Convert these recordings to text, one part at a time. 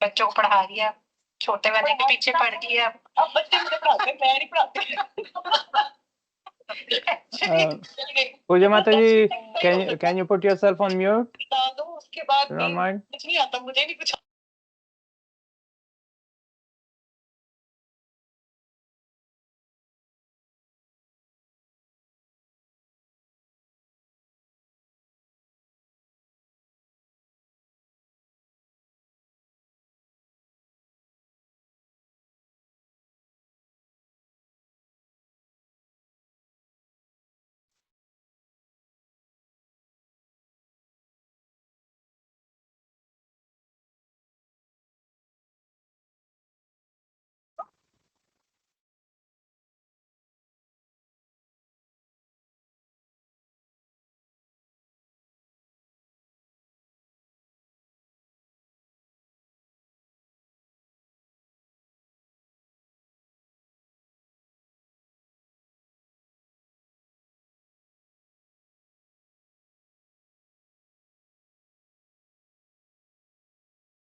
बच्चों को पढ़ा रही है, छोटे वाले के पीछे पड़ गई है। अब बच्चे मुझे पढ़ाते हैं, मैं नहीं पढ़ाती। Puja Mataji, can you put yourself on mute? उसके बाद Don't mind. कुछ नहीं आता, मुझे नहीं कुछ।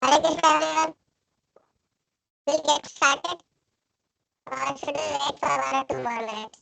Hare Krishna everyone. We'll get started. Should we wait for 1 or 2 more minutes?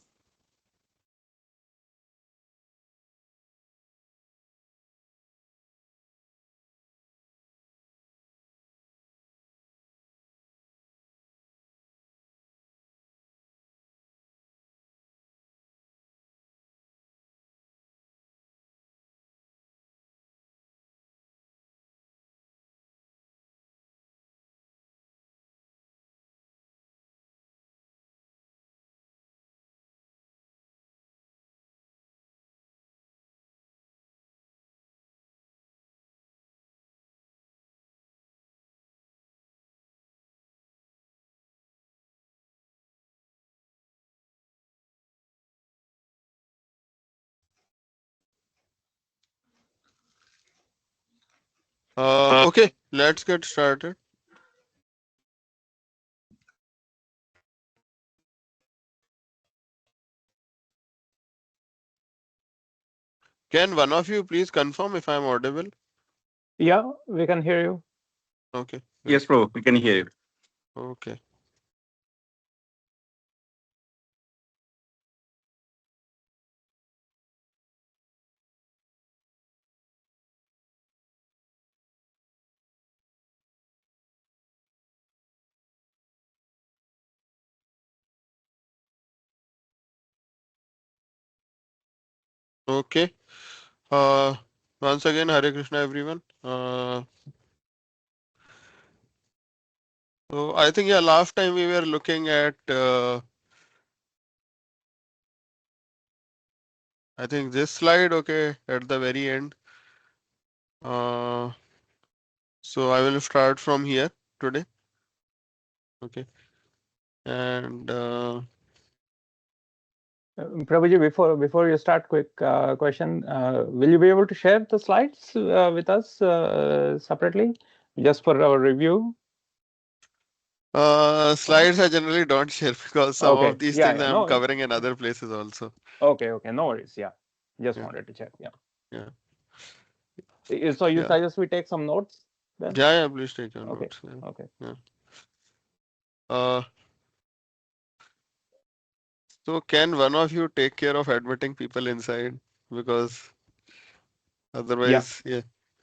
Okay, let's get started. Can one of you please confirm if I'm audible? Yeah, we can hear you. Okay. Yes, bro, we can hear you. Okay. Okay. Once again, Hare Krishna, everyone. So I think last time we were looking at I think this slide, okay, at the very end. So I will start from here today. Okay. And Prabhuji, before you start, quick question. Will you be able to share the slides with us separately, just for our review? slides I generally don't share because some Okay. of these Yeah, things yeah, I'm no. covering in other places also. Okay, no worries. Yeah, just Yeah. wanted to check. Yeah. Yeah. So you Yeah. suggest we take some notes then? Yeah, please take your Okay. notes. Yeah. Okay. Yeah. So can one of you take care of admitting people inside? Because otherwise,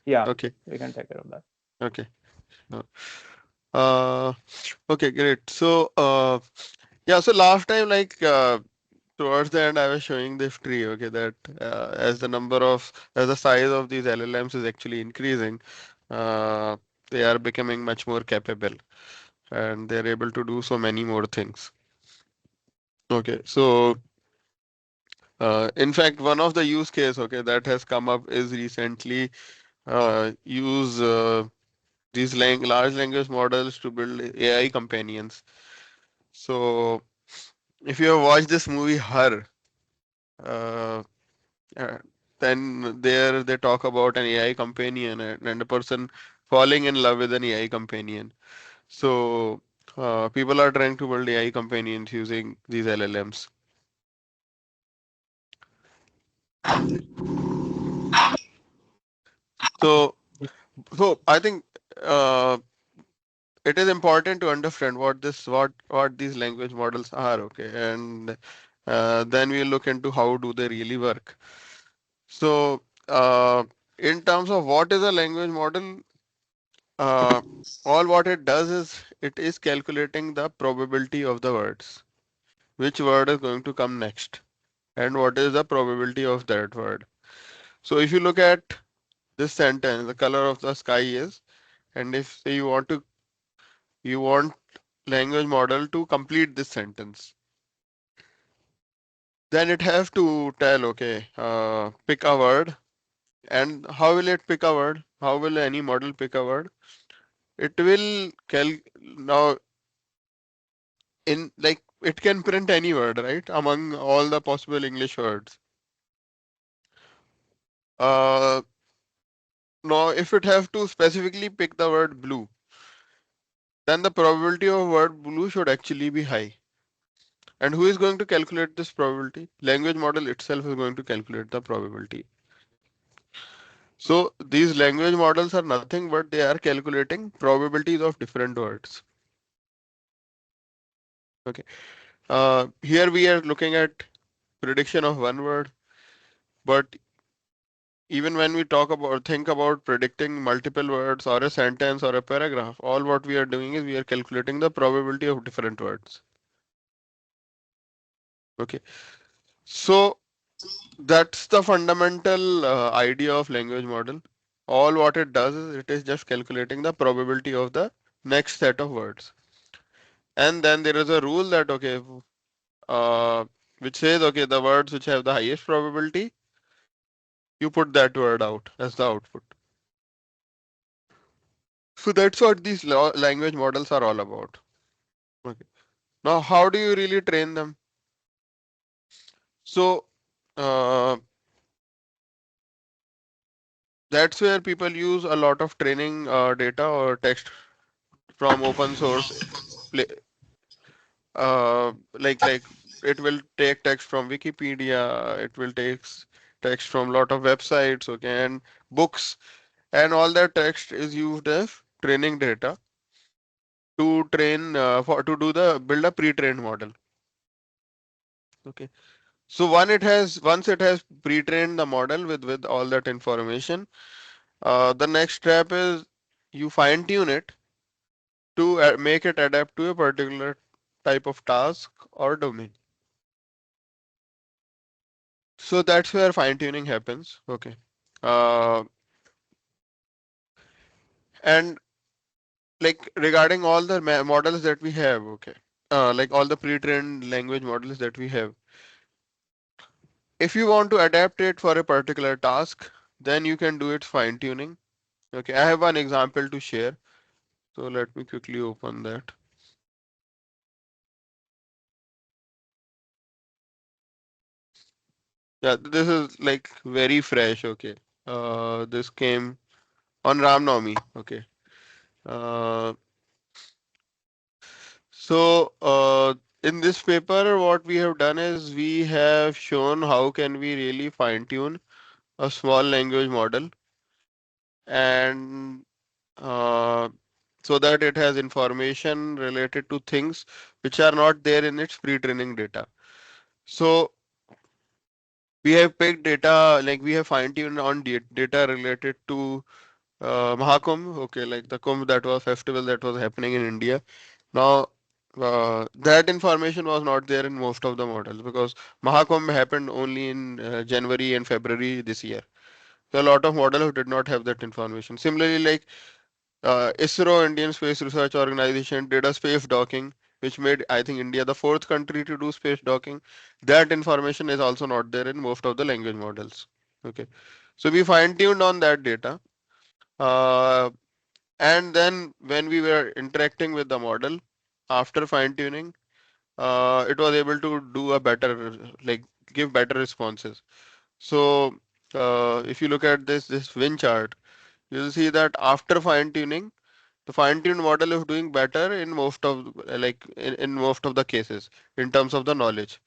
Yeah. Okay. We can take care of that. Okay. Okay, great. So so last time, like towards the end, I was showing this tree, okay, that as the size of these LLMs is actually increasing, they are becoming much more capable and they're able to do so many more things. Okay, so in fact, one of the use case, okay, that has come up is recently use these large language models to build AI companions. So if you have watched this movie Her, uh, then there they talk about an AI companion and a person falling in love with an AI companion. So people are trying to build AI companions using these LLMs. So I think uh, it is important to understand what these language models are, okay, and then we look into how do they really work. So in terms of what is a language model, uh, all what it does is it is calculating the probability of the words, which word is going to come next, and what is the probability of that word. So if you look at this sentence, the color of the sky is, and if say you want language model to complete this sentence, then it has to tell, okay, pick a word. And how will it pick a word? How will any model pick a word? It will now in like it can print any word, right? Among all the possible English words. Uh, Now if it have to specifically pick the word blue, then the probability of word blue should actually be high. And who is going to calculate this probability? Language model itself is going to calculate the probability. So these language models are nothing but they are calculating probabilities of different words. Okay. Here we are looking at prediction of one word, but even when we think about predicting multiple words or a sentence or a paragraph, all what we are doing is we are calculating the probability of different words. Okay. So that's the fundamental idea of language model. All what it does is it is just calculating the probability of the next set of words. And then there is a rule that okay, uh, which says okay, the words which have the highest probability, you put that word out as the output. So that's what these language models are all about. Okay. Now, how do you really train them? So uh, that's where people use a lot of training data or text from open source. Like it will take text from Wikipedia, it will take text from lot of websites, okay, and books, and all that text is used as training data to train for to do the build a pre-trained model. Okay. So once it has pre-trained the model with all that information, the next step is you fine tune it to make it adapt to a particular type of task or domain. So that's where fine tuning happens. Okay. Uh, and like regarding all the models that we have, okay. Like all the pre-trained language models that we have. If you want to adapt it for a particular task, then you can do it fine tuning. Okay, I have one example to share. So let me quickly open that. Yeah, this is like very fresh. Okay. This came on Ram Navami. Okay. Uh, in this paper, what we have done is we have shown how can we really fine tune a small language model and uh, so that it has information related to things which are not there in its pre-training data. So we have picked data, like we have fine-tuned on data related to Mahakumbh, okay, like the Kumbh that was festival that was happening in India. Now, that information was not there in most of the models because Mahakumbh happened only in January and February this year. So a lot of models did not have that information. Similarly, like ISRO, Indian Space Research Organization, did a space docking, which made, I think, India the fourth country to do space docking. That information is also not there in most of the language models. Okay, so we fine-tuned on that data. Uh, and then when we were interacting with the model after fine-tuning, it was able to do a better, like give better responses. So if you look at this win chart, you'll see that after fine-tuning, the fine-tuned model is doing better in most of in most of the cases in terms of the knowledge.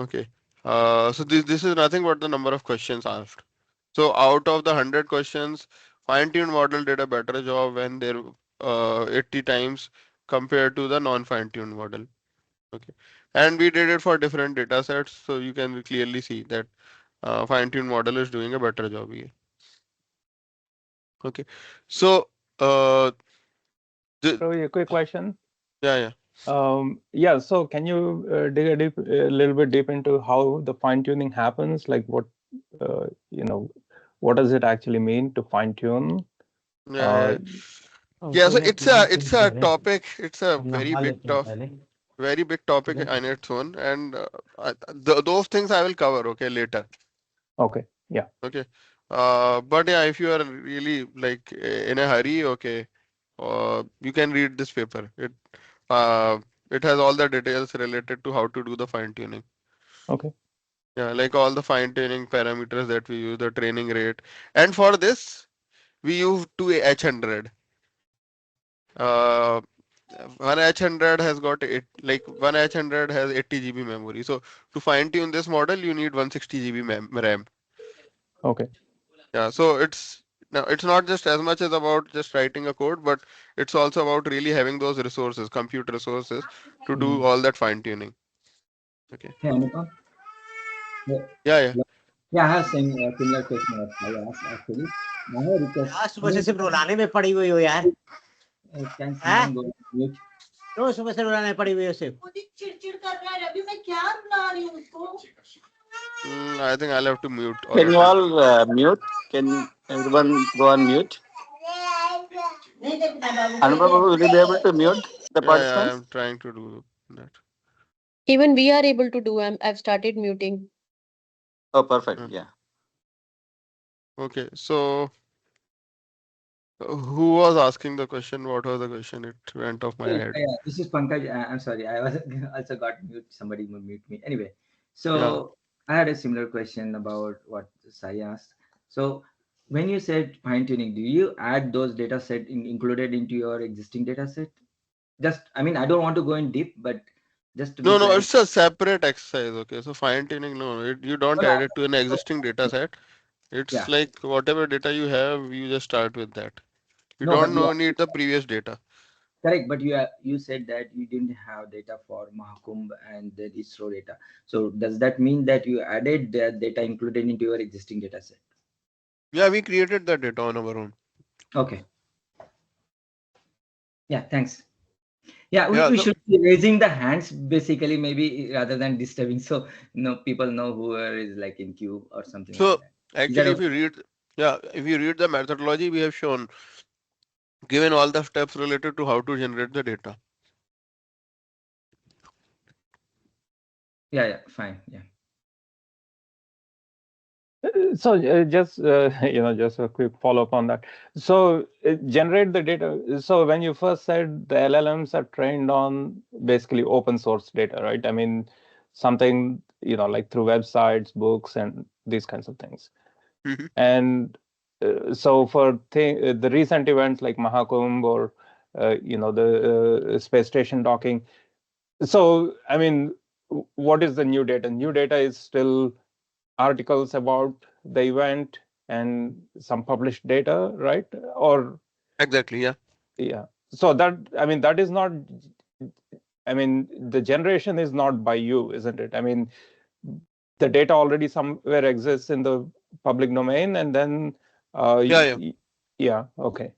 Okay. So this is nothing but the number of questions asked. So out of the 100 questions, fine-tuned model did a better job when they're 80 times compared to the non-fine-tuned model. Okay, and we did it for different data sets, so you can clearly see that fine-tuned model is doing a better job here. Okay, so So a quick question. yeah. Yeah, so can you dig a little bit deep into how the fine tuning happens? Like what, what does it actually mean to fine tune? Yeah. So it's a topic. It's a very big topic on its own, and those things I will cover. Okay, later. Okay. Yeah. Okay. But yeah, if you are really like in a hurry, okay, you can read this paper. Uh, it has all the details related to how to do the fine tuning. Okay. Yeah, like all the fine tuning parameters that we use, the training rate, and for this we use two H100. Uh, one H100 has got it, like one H100 has 80 GB memory. So to fine tune this model, you need 160 GB RAM. Okay. Yeah, so it's not just as much as about just writing a code, but it's also about really having those resources, compute resources, to do all that fine tuning. Okay. Hey, Anupam. Yeah. Yeah, I have similar question as I asked actually. I have a request. आज सुबह से सिर्फ रुलाने में पड़ी हुई हो यार। Can someone go mute? रोज सुबह से रुलाने में पड़ी हुई हो सिर्फ। चिड़चिड़ कर रहा है, अभी मैं क्या रुला रही हूँ उसको? I think I'll have to mute. Can you all mute? Can everyone go on mute? Anubhav, will you be able to mute the Yeah, participants? I'm trying to do that. Even we are able to do. I've started muting. Oh, perfect. Yeah. Okay, so who was asking the question? What was the question? It went off my head. Yeah, this is Pankaj. I'm sorry. I was also got mute. Somebody mute me. Anyway, so I had a similar question about what Sai asked. So when you said fine tuning, do you add those data set included into your existing data set? Just, I mean, I don't want to go in deep, but just to be No, clear. it's a separate exercise. Okay, so fine tuning, no, you don't add it to an existing data set. It's like whatever data you have, you just start with that. You don't need the previous data. Correct, but you said that you didn't have data for Mahakumbh and the ISRO data. So does that mean that you added the data included into your existing data set? Yeah, we created that data on our own. Okay. Yeah, thanks. Yeah, we should be raising the hands basically, maybe rather than disturbing. So people know who is like in queue or something. So like that. actually, if you read the methodology, we have shown, given all the steps related to how to generate the data. Yeah, fine. Yeah. So just just a quick follow-up on that. So generate the data. So when you first said the LLMs are trained on basically open source data, right? I mean, something like through websites, books, and these kinds of things. Mm-hmm. And so for the recent events like Mahakumbh or the space station docking. So I mean, what is the new data? New data is still articles about the event and some published data, right? Or exactly, yeah. So that is not, the generation is not by you, isn't it? I mean, the data already somewhere exists in the public domain, and then okay.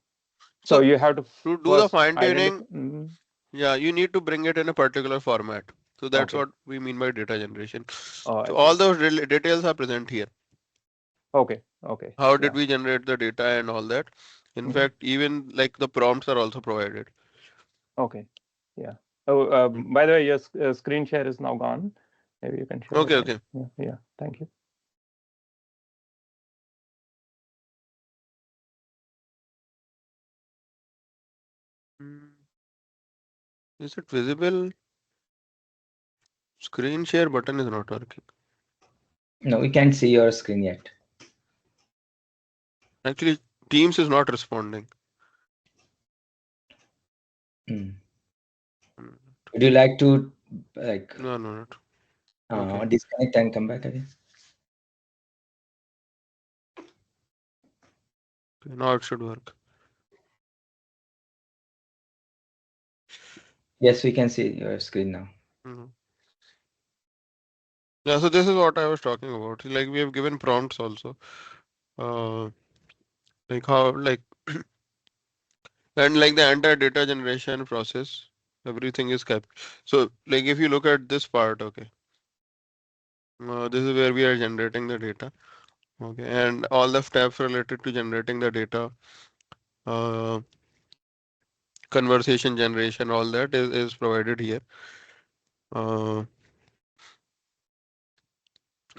So you have to do the fine tuning. Yeah, you need to bring it in a particular format. So that's what we mean by data generation. So all those details are present here. Okay. How did we generate the data and all that? In fact, even like the prompts are also provided. Okay. Yeah. Oh, by the way, your screen share is now gone. Maybe you can share. Okay. Yeah. Thank you. Is it visible? Screen share button is not working. No, we can't see your screen yet. Actually, Teams is not responding. Would you like to No, not. Disconnect and come back again? Okay, now it should work. Yes, we can see your screen now. Mhm. Yeah, so this is what I was talking about. Like we have given prompts also. Uh, like how like and like the entire data generation process, everything is kept. So like if you look at this part, okay, this is where we are generating the data. Okay, and all the steps related to generating the data, uh, conversation generation, all that is provided here. Uh,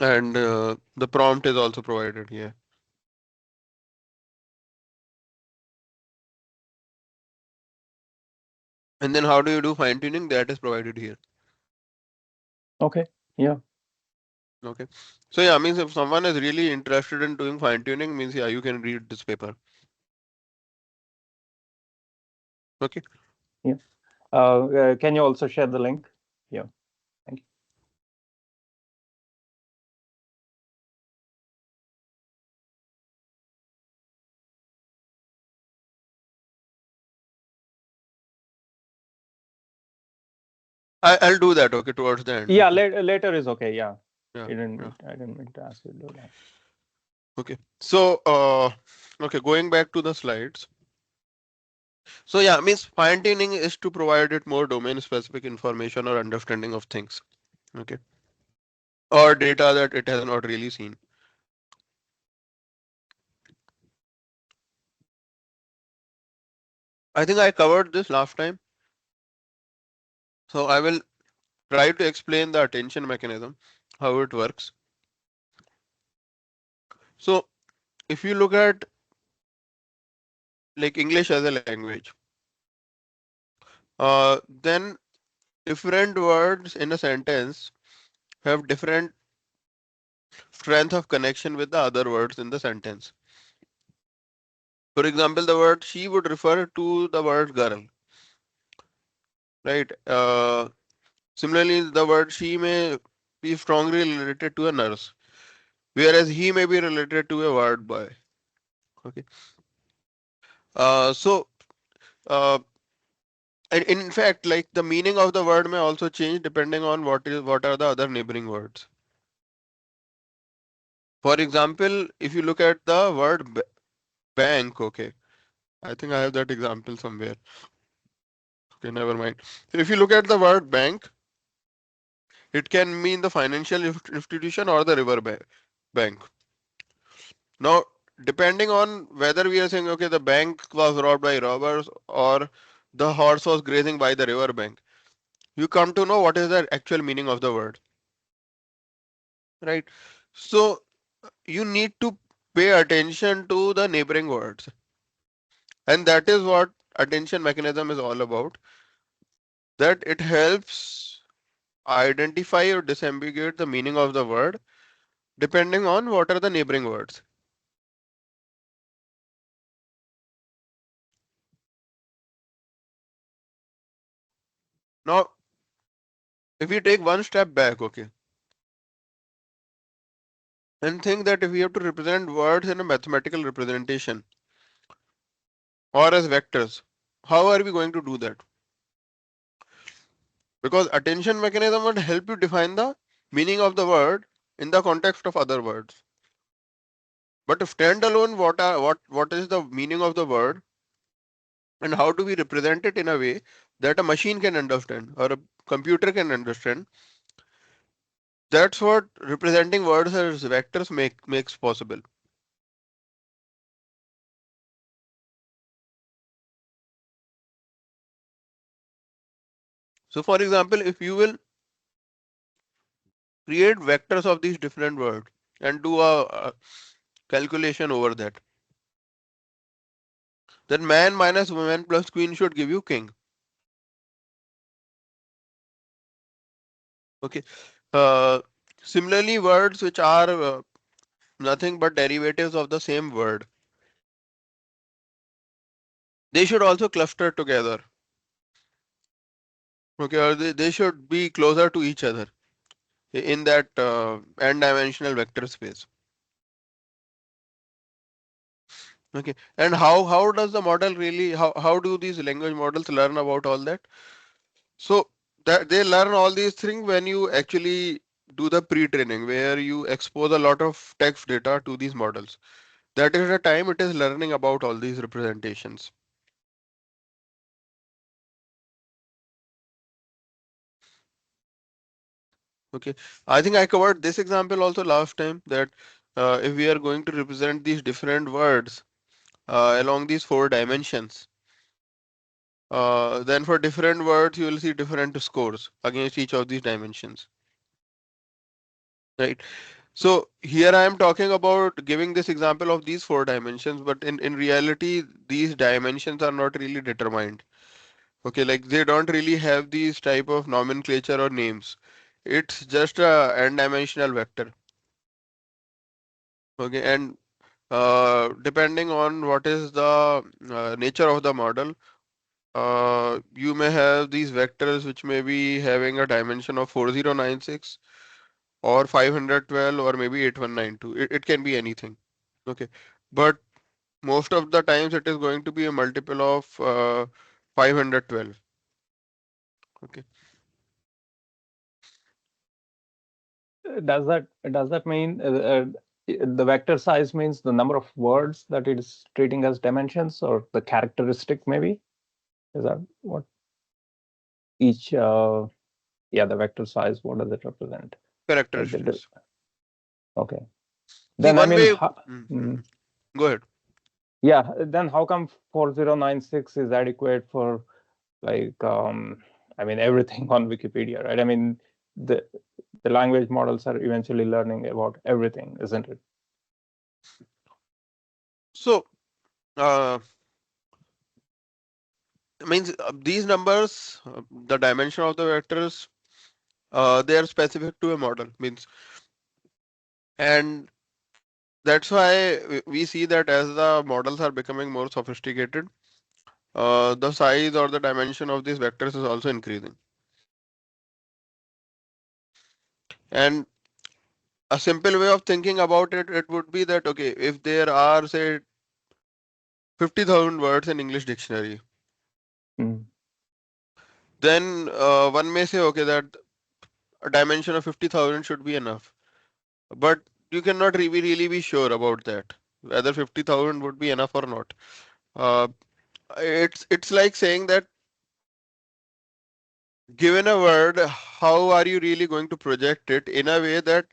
and the prompt is also provided here. And then how do you do fine tuning? That is provided here. Okay. Yeah. Okay. So yeah, means if someone is really interested in doing fine tuning, means yeah, you can read this paper. Okay. Yeah. Can you also share the link? Yeah. Thank you. I'll do that. Okay, towards the end. Yeah. Okay. Later is okay. Yeah. Yeah. I didn't mean to ask you to do that. Okay. So okay, going back to the slides. So yeah, means fine tuning is to provide it more domain specific information or understanding of things. Okay. Or data that it has not really seen. I think I covered this last time. So I will try to explain the attention mechanism, how it works. So if you look at like English as a language, then different words in a sentence have different strength of connection with the other words in the sentence. For example, the word she would refer to the word girl, right? Similarly, the word she may be strongly related to a nurse, whereas he may be related to a ward boy. Okay. So uh, and in fact, like the meaning of the word may also change depending on what are the other neighboring words. For example, if you look at the word bank, okay, I think I have that example somewhere. Okay, never mind. So if you look at the word bank, it can mean the financial institution or the river bank. Now, depending on whether we are saying, okay, the bank was robbed by robbers or the horse was grazing by the river bank, you come to know what is the actual meaning of the word, right? So you need to pay attention to the neighboring words, and that is what attention mechanism is all about. That it helps identify or disambiguate the meaning of the word depending on what are the neighboring words. Now, if we take one step back, okay, and think that if we have to represent words in a mathematical representation or as vectors, how are we going to do that? Because attention mechanism would help you define the meaning of the word in the context of other words. But if standalone, what is the meaning of the word and how do we represent it in a way that a machine can understand or a computer can understand? That's what representing words as vectors makes possible. So for example, if you will create vectors of these different words and do a calculation over that, then man minus woman plus queen should give you king. Okay. Uh, Similarly, words which are nothing but derivatives of the same word, they should also cluster together. Okay, or they should be closer to each other in that n-dimensional vector space. Okay, and how does the model really, how do these language models learn about all that? So that they learn all these things when you actually do the pre-training, where you expose a lot of text data to these models. That is the time it is learning about all these representations. Okay, I think I covered this example also last time, that if we are going to represent these different words along these 4 dimensions, then for different words you will see different scores against each of these dimensions, right? So here I am talking about giving this example of these 4 dimensions, but in reality these dimensions are not really determined. Okay, like they don't really have these type of nomenclature or names. It's just a n-dimensional vector. Okay, and depending on what is the nature of the model, you may have these vectors which may be having a dimension of 4096 or 512 or maybe 8192. It can be anything. Okay, but most of the times it is going to be a multiple of 512. Okay. Does that mean the vector size means the number of words that it is treating as dimensions, or the characteristic maybe? Is that what each yeah, the vector size, what does it represent? Like Characteristics. okay. See, Then I one mean way. mm, Go ahead. yeah, then how come 4096 is adequate for like I mean everything on Wikipedia, right? I mean the language models are eventually learning about everything, isn't it? So, means these numbers, the dimension of the vectors, they are specific to a model. Means, and that's why we see that as the models are becoming more sophisticated, the size or the dimension of these vectors is also increasing. And a simple way of thinking about it, it would be that, okay, if there are say 50,000 words in English dictionary, Mm. then one may say, okay, that a dimension of 50,000 should be enough. But you cannot really be sure about that, whether 50,000 would be enough or not. Uh, it's like saying that given a word, how are you really going to project it in a way that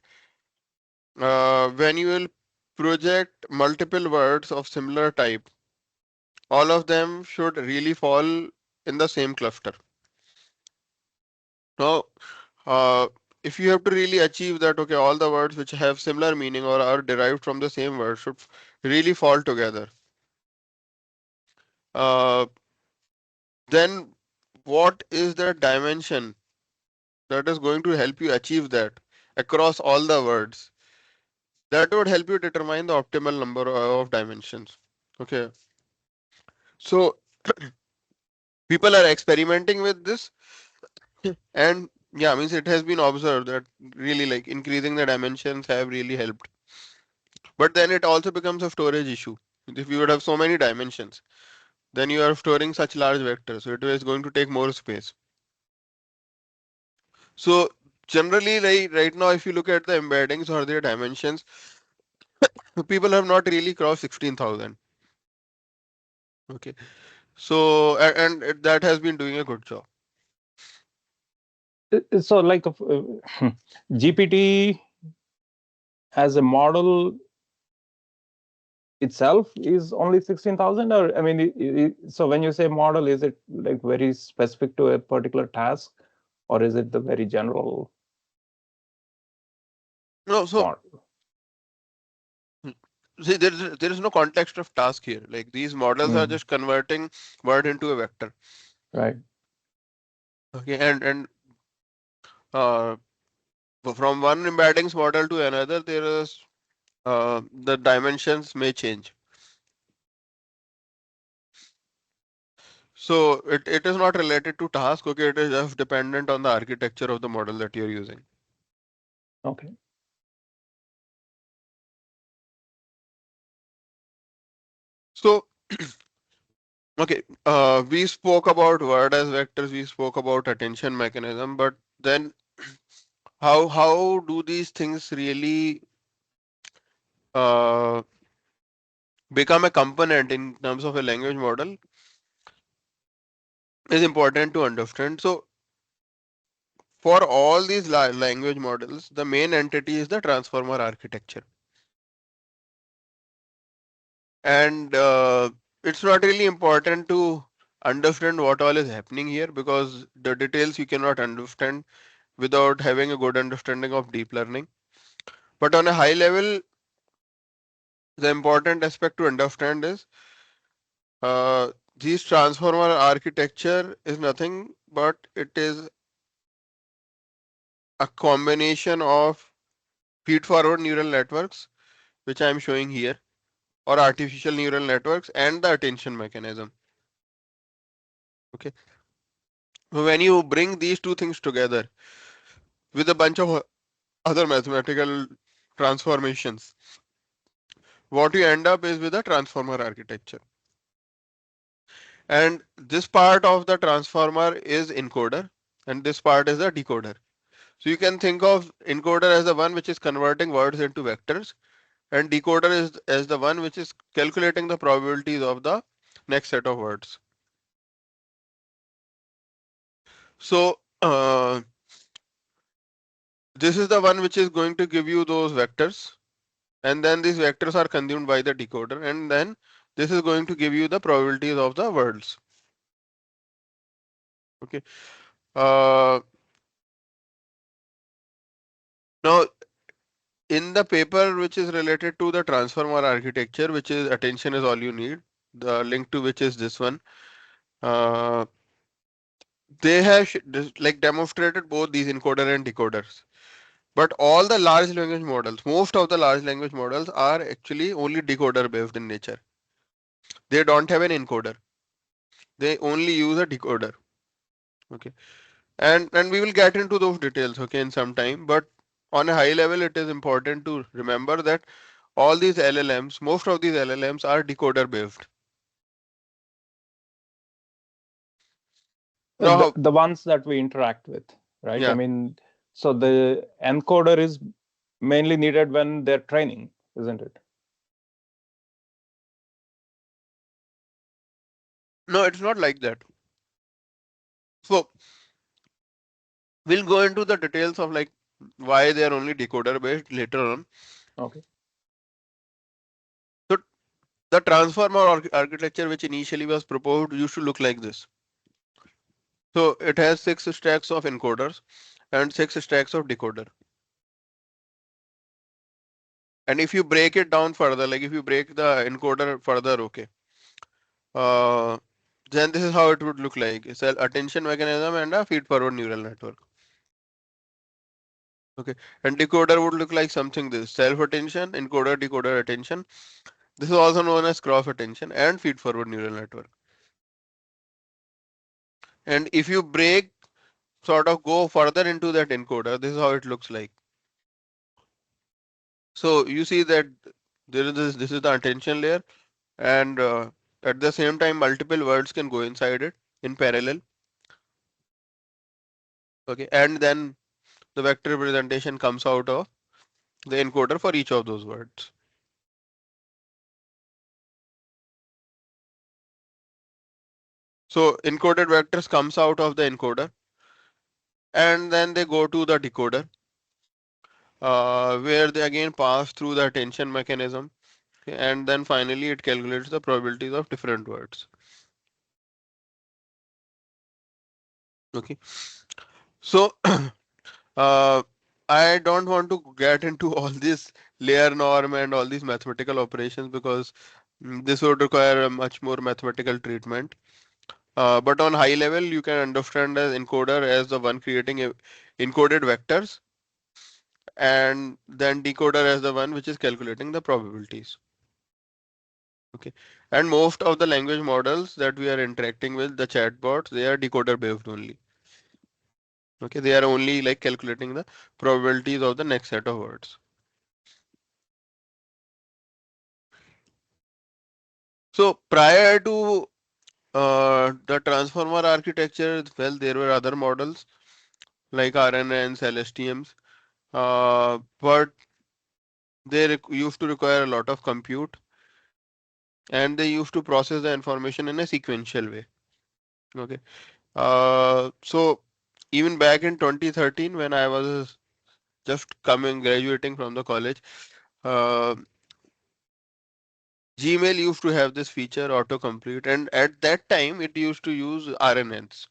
when you will project multiple words of similar type, all of them should really fall in the same cluster. Now, uh, if you have to really achieve that, okay, all the words which have similar meaning or are derived from the same word should really fall together. Uh, then what is the dimension that is going to help you achieve that across all the words? That would help you determine the optimal number of dimensions. Okay, so people are experimenting with this, and yeah, means it has been observed that really like increasing the dimensions have really helped. But then it also becomes a storage issue. If you would have so many dimensions, then you are storing such large vectors, so it is going to take more space. So generally, right now, if you look at the embeddings or their dimensions, people have not really crossed 16,000. Okay, so that has been doing a good job. So like GPT as a model itself is only 16,000, or I mean, so when you say model, is it like very specific to a particular task, or is it the very general No, so model? see, there is no context of task here. Like these models are just converting word into a vector. Right. Okay, and uh, from one embeddings model to another, there is the dimensions may change. So it is not related to task. Okay, it is just dependent on the architecture of the model that you're using. Okay. So okay, we spoke about word as vectors, we spoke about attention mechanism, but then how do these things really uh, become a component in terms of a language model is important to understand. So for all these language models, the main entity is the transformer architecture. And it's not really important to understand what all is happening here, because the details you cannot understand without having a good understanding of deep learning. But on a high level, the important aspect to understand is this transformer architecture is nothing but it is a combination of feed-forward neural networks, which I am showing here, or artificial neural networks, and the attention mechanism. Okay. So when you bring these two things together with a bunch of other mathematical transformations, what you end up is with a transformer architecture. And this part of the transformer is encoder, and this part is the decoder. So you can think of encoder as the one which is converting words into vectors, and decoder is as the one which is calculating the probabilities of the next set of words. So this is the one which is going to give you those vectors, and then these vectors are consumed by the decoder, and then this is going to give you the probabilities of the words. Okay. Now in the paper which is related to the transformer architecture, which is attention is all you need, the link to which is this one, they have like demonstrated both these encoder and decoders. But all the large language models, most of the large language models are actually only decoder based in nature. They don't have an encoder. They only use a decoder. Okay. And we will get into those details, okay, in some time. But on a high level, it is important to remember that all these LLMs, most of these LLMs are decoder based. Now, The ones that we interact with, right? Yeah. I mean, so the encoder is mainly needed when they're training, isn't it? No, it's not like that. So we'll go into the details of like why they are only decoder based later on. Okay. So the transformer architecture which initially was proposed used to look like this. So it has 6 stacks of encoders and 6 stacks of decoder. And if you break it down further, like if you break the encoder further, okay, then this is how it would look like. It's an attention mechanism and a feed forward neural network. Okay, and decoder would look like something this: self attention, encoder, decoder, attention. This is also known as cross attention and feed forward neural network. And if you break, sort of go further into that encoder, this is how it looks like. So you see that there is this is the attention layer, and at the same time multiple words can go inside it in parallel. Okay, and then the vector representation comes out of the encoder for each of those words. So encoded vectors comes out of the encoder, and then they go to the decoder, where they again pass through the attention mechanism, and then finally it calculates the probabilities of different words. Okay, so I don't want to get into all this layer norm and all these mathematical operations, because this would require a much more mathematical treatment. But on high level, you can understand as encoder as the one creating encoded vectors, and then decoder as the one which is calculating the probabilities. Okay, and most of the language models that we are interacting with, the chatbots, they are decoder based only. Okay, they are only like calculating the probabilities of the next set of words. So prior to the transformer architecture, well, there were other models like RNNs, LSTMs, but they used to require a lot of compute, and they used to process the information in a sequential way. Okay. So even back in 2013, when I was just graduating from the college, uh, Gmail used to have this feature autocomplete, and at that time it used to use RNNs.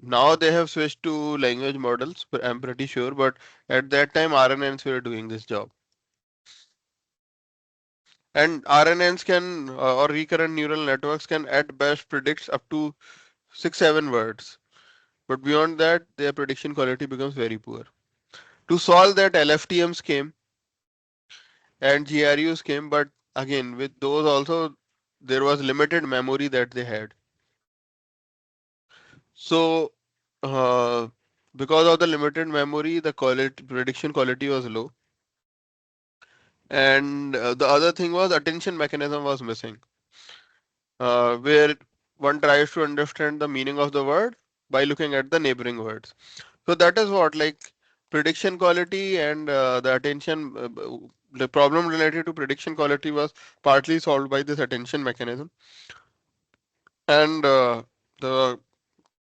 Now they have switched to language models, but I'm pretty sure, but at that time RNNs were doing this job. And RNNs can, or recurrent neural networks can at best predict up to 6-7 words. But beyond that, their prediction quality becomes very poor. To solve that, LFTMs came and GRUs came, but again, with those also, there was limited memory that they had. So, uh, because of the limited memory, the prediction quality was low. And the other thing was attention mechanism was missing, where one tries to understand the meaning of the word by looking at the neighboring words. So that is what like prediction quality and the attention, the problem related to prediction quality was partly solved by this attention mechanism. And the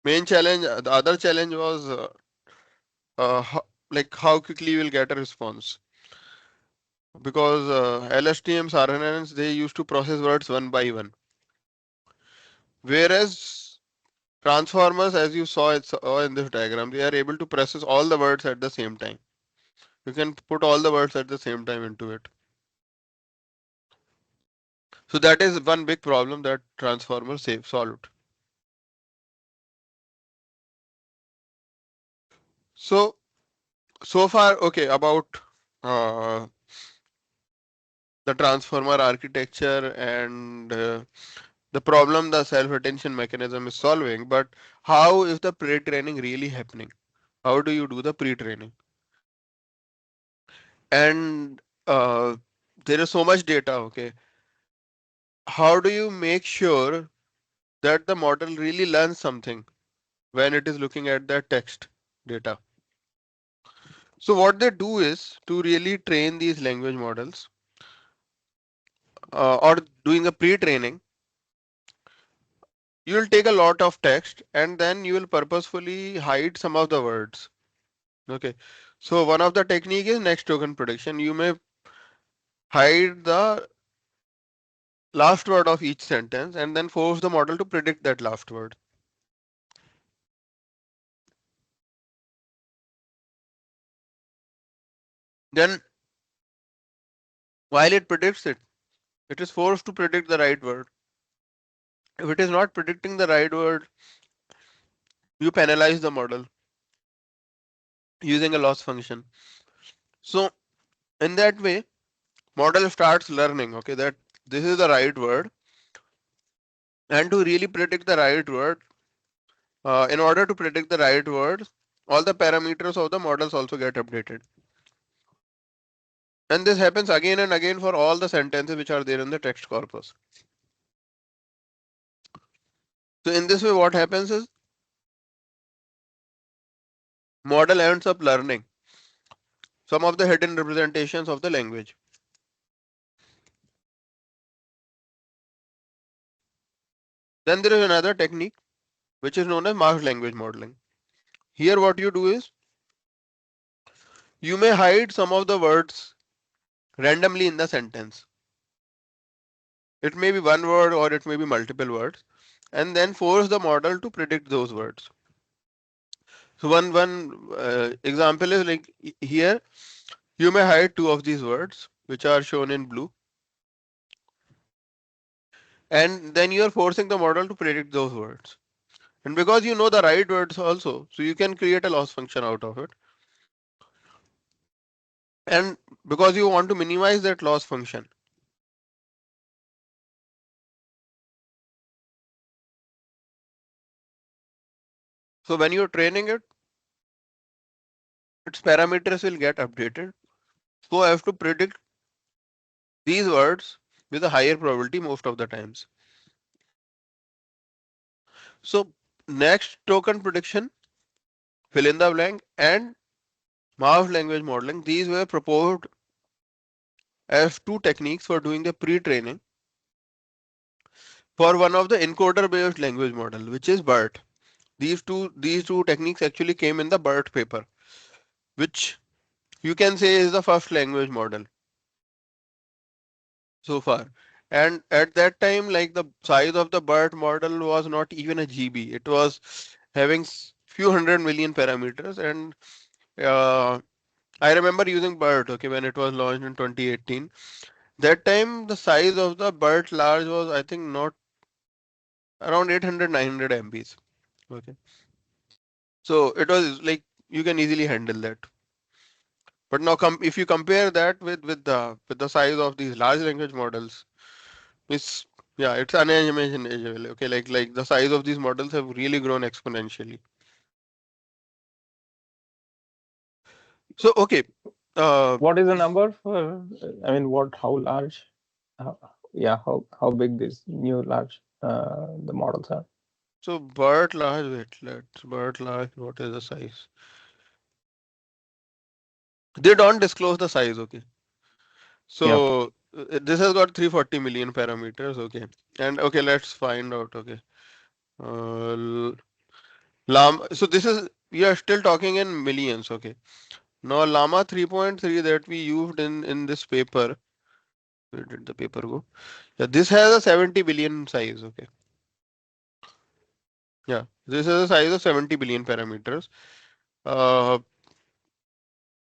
main challenge, the other challenge was like how quickly you will get a response. Because LSTMs, RNNs, they used to process words one by one. Whereas transformers, as you saw in this diagram, they are able to process all the words at the same time. You can put all the words at the same time into it. So that is one big problem that transformers solved. So far, okay, about uh, the transformer architecture and the problem the self-attention mechanism is solving, but how is the pre-training really happening? How do you do the pre-training? And there is so much data, okay. How do you make sure that the model really learns something when it is looking at the text data? So what they do is to really train these language models or doing a pre-training, you will take a lot of text and then you will purposefully hide some of the words. Okay. So one of the technique is next token prediction. You may hide the last word of each sentence and then force the model to predict that last word. Then while it predicts it, it is forced to predict the right word. If it is not predicting the right word, you penalize the model using a loss function. So in that way, model starts learning, okay, that this is the right word. And to really predict the right word, in order to predict the right word, all the parameters of the models also get updated. And this happens again and again for all the sentences which are there in the text corpus. So in this way, what happens is model ends up learning some of the hidden representations of the language. Then there is another technique which is known as masked language modeling. Here what you do is you may hide some of the words randomly in the sentence. It may be one word or it may be multiple words, and then force the model to predict those words. So one example is like here you may hide two of these words which are shown in blue, and then you are forcing the model to predict those words. And because you know the right words also, so you can create a loss function out of it. And because you want to minimize that loss function, so when you're training it, its parameters will get updated so as to predict these words with a higher probability most of the times. So next, token prediction, fill in the blank, and Marv language modeling. These were proposed as two techniques for doing the pre-training for one of the encoder-based language model, which is BERT. These two techniques actually came in the BERT paper, which you can say is the first language model so far. And at that time, like the size of the BERT model was not even a GB. It was having few hundred million parameters. And I remember using BERT, okay, when it was launched in 2018. That time, the size of the BERT large was, I think, not around 800, 900 MBs. Okay. So it was like you can easily handle that. But now, if you compare that with the size of these large language models, it's yeah, it's unimaginable. Okay, like the size of these models have really grown exponentially. So okay, What is the number for? I mean, how large? How big these new large the models are? so BERT large. Wait, let's BERT large. What is the size? They don't disclose the size. Okay. Yeah. So this has got 340 million parameters. Okay, and okay, let's find out. Okay, Llama. So this is we are still talking in millions. Okay, now Llama 3.3 that we used in this paper. Where did the paper go? Yeah, this has a 70 billion size. Okay, yeah, this is a size of 70 billion parameters. Uh,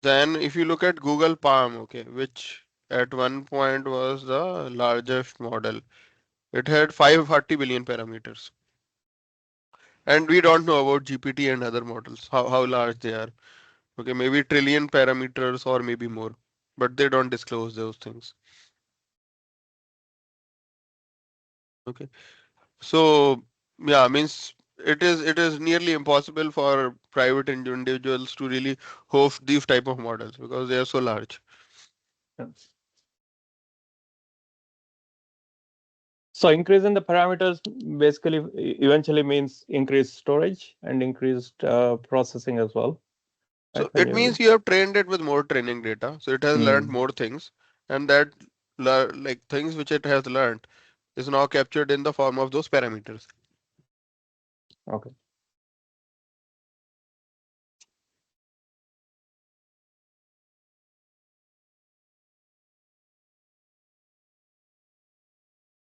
then if you look at Google Palm, okay, which at one point was the largest model. It had 540 billion parameters. And we don't know about GPT and other models, how large they are. Okay, maybe trillion parameters or maybe more, but they don't disclose those things. Okay, so yeah, means it is nearly impossible for private individuals to really host these type of models because they are so large. So increase in the parameters basically eventually means increased storage and increased processing as well. So Right? it means you have trained it with more training data, so it has learned more things, and that like things which it has learned is now captured in the form of those parameters. Okay.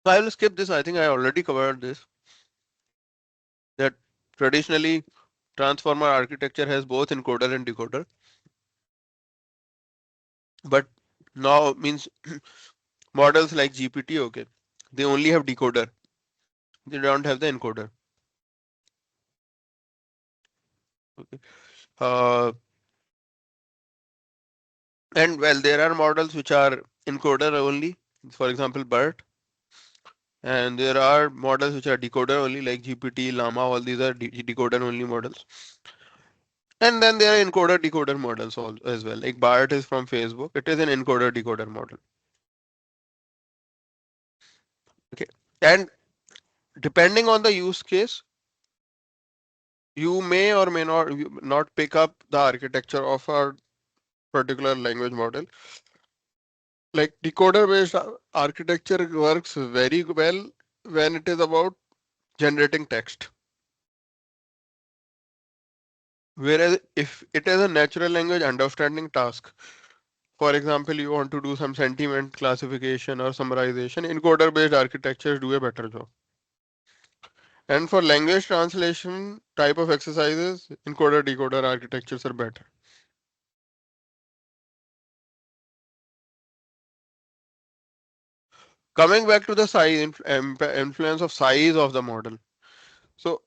So I will skip this. I think I already covered this. That traditionally transformer architecture has both encoder and decoder, but now means models like GPT, okay, they only have decoder. They don't have the encoder. Okay. Uh, and well, there are models which are encoder only, for example, BERT, and there are models which are decoder only, like GPT, Llama. All these are decoder only models. And then there are encoder decoder models as well. Like BART is from Facebook. It is an encoder decoder model. Okay. And depending on the use case, you may or may not pick up the architecture of a particular language model. Like decoder based architecture works very well when it is about generating text. Whereas if it is a natural language understanding task, for example, you want to do some sentiment classification or summarization, encoder based architectures do a better job. And for language translation type of exercises, encoder decoder architectures are better. Coming back to the size influence of size of the model. So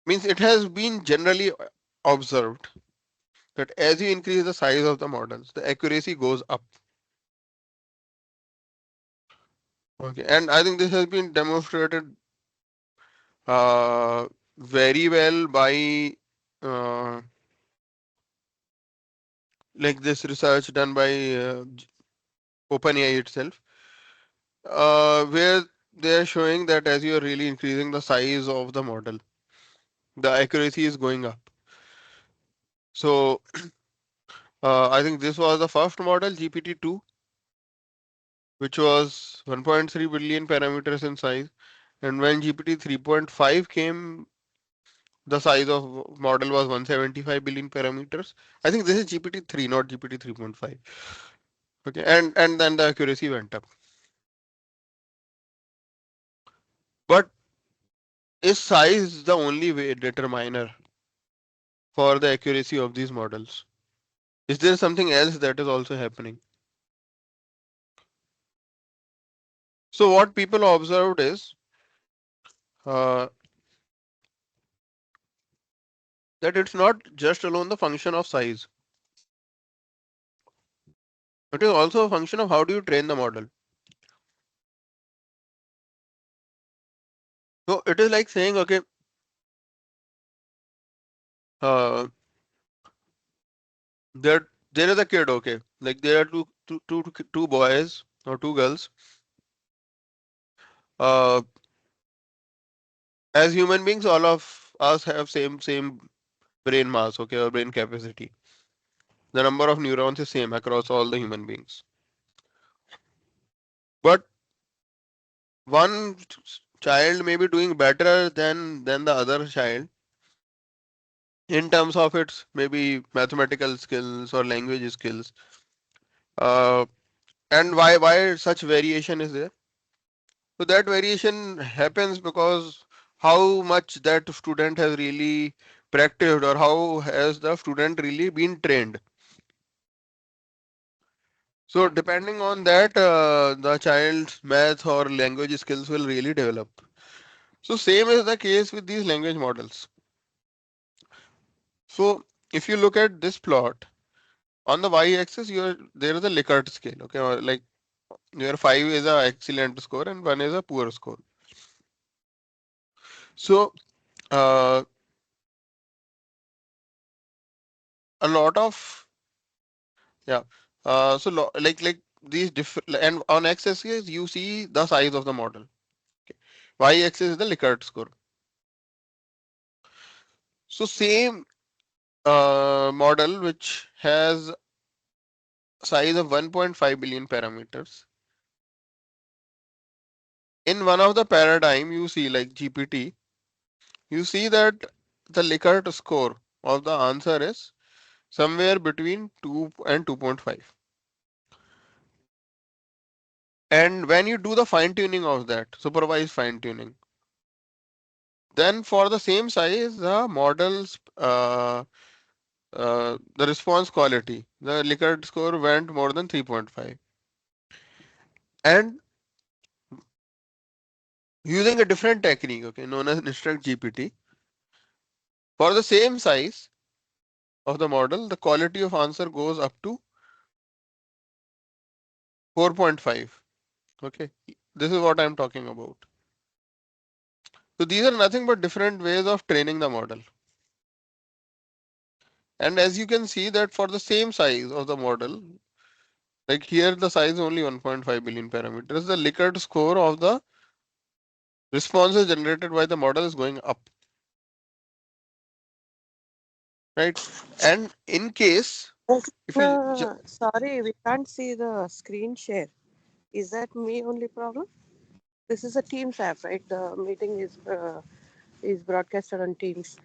means it has been generally observed that as you increase the size of the models, the accuracy goes up. Okay, and I think this has been demonstrated uh, very well by uh, like this research done by OpenAI itself. where they are showing that as you are really increasing the size of the model, the accuracy is going up. So I think this was the first model, GPT-2, which was 1.3 billion parameters in size. And when GPT 3.5 came, the size of model was 175 billion parameters. I think this is GPT-3, not GPT 3.5. Okay, and then the accuracy went up. But is size the only way determiner for the accuracy of these models? Is there something else that is also happening? So what people observed is uh, that it's not just alone the function of size. It is also a function of how do you train the model. So it is like saying, okay, uh, there is a kid, okay, like there are two boys or two girls. Uh, as human beings, all of us have same brain mass, okay, or brain capacity. The number of neurons is same across all the human beings. But one child may be doing better than the other child in terms of its maybe mathematical skills or language skills. Uh, and why such variation is there? So that variation happens because how much that student has really practiced or how has the student really been trained. So depending on that, the child's math or language skills will really develop. So same is the case with these language models. So if you look at this plot, on the y-axis, there is a Likert scale, okay, or like where 5 is a excellent score and 1 is a poor score. So uh, a lot of yeah, like these different, and on x-axis you see the size of the model. Okay. Y-axis is the Likert score. So same model which has size of 1.5 billion parameters. In one of the paradigm you see like GPT, you see that the Likert score of the answer is somewhere between 2 and 2.5. And when you do the fine tuning of that, supervised fine tuning, then for the same size, the models, the response quality, the Likert score went more than 3.5. And using a different technique, okay, known as instruct GPT, for the same size of the model, the quality of answer goes up to 4.5. Okay, this is what I'm talking about. So these are nothing but different ways of training the model. And as you can see that for the same size of the model, like here the size is only 1.5 billion parameters, the Likert score of the responses generated by the model is going up. Right? And in case, Okay. if No, you no, no, no. Sorry, we can't see the screen share. Is that me only problem? This is a Teams app, right? The meeting is broadcasted on Teams.